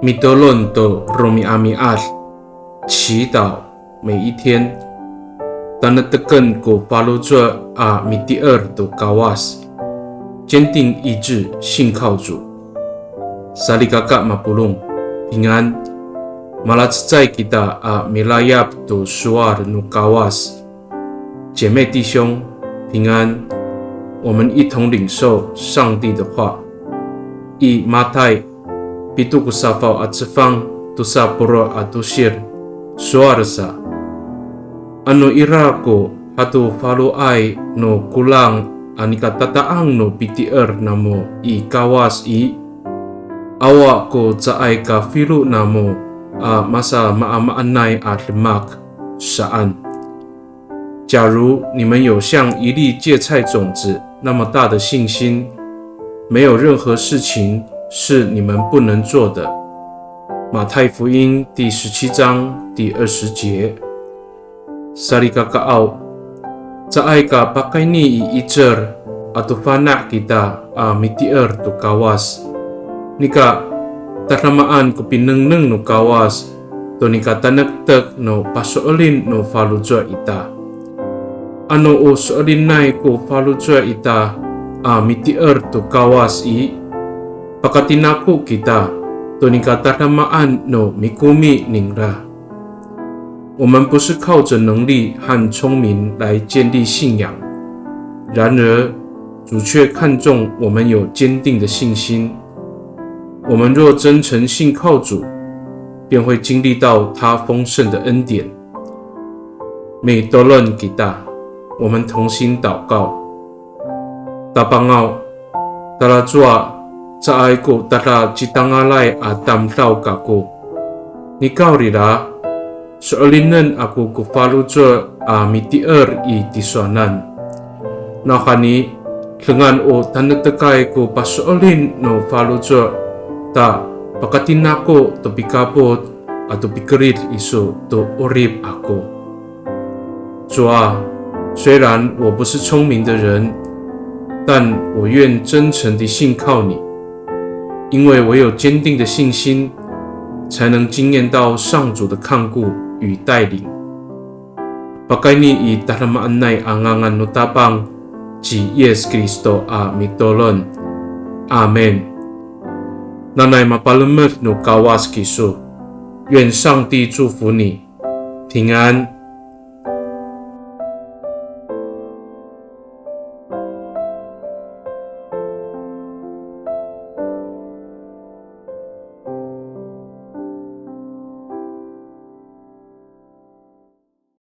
米多伦多罗米阿米阿，祈祷每一天。当那德根古巴鲁做阿米第二都高瓦斯，坚定意志，信靠主。萨利嘎嘎马布隆平安。马拉兹在吉达阿米拉亚都苏瓦的努高瓦斯，姐妹弟兄平安。我们一同领受上帝的话。以马太比杜古萨法阿兹方杜萨布罗阿杜西尔苏瓦尔萨。Ano ira ko hatu falu ai no kulang anika tataang no pitier namo I kawas I awa ko caay ka filu namo masa maamaanay at lemak saan。假如你们有像一粒芥菜种子那么大的信心，没有任何事情是你们不能做的。马太福音第17章第20节。Sari kakaaw, caay ka pakay ni iicher atufana kita mitier tu kawas. Nika tatamaan ko pinengneng no kawas, to nika tanagtag no pasoolin no falujwa ita. Ano o soolin nai ko falujwa ita mitier tu kawas I, pakatinako kita, to nika tatamaan no mikumi ningra。我们不是靠着能力和聪明来建立信仰，然而主却看重我们有坚定的信心。我们若真诚信靠主，便会经历到他丰盛的恩典。每多伦给大，我们同心祷告。大邦奥，达拉主啊，在爱国达拉吉当阿来阿当道嘎国，你告里啦。Soalinan aku kufalujo mitier I tisoanan. Nakani dengan o tanatakay ko pasoolin no falujo ta pakatinako to pikapot at to pikerit iso to orib ako。主啊，虽然我不是聪明的人，但我愿真诚地信靠你，因为我有坚定的信心，才能经验到上主的看顾与带领。Pakai ni I taramaan nay angangan no tapang Ji Yes Kristo mitolon. Amen。Nanay mapalamer no kawas kiso，愿上帝祝福你，平安。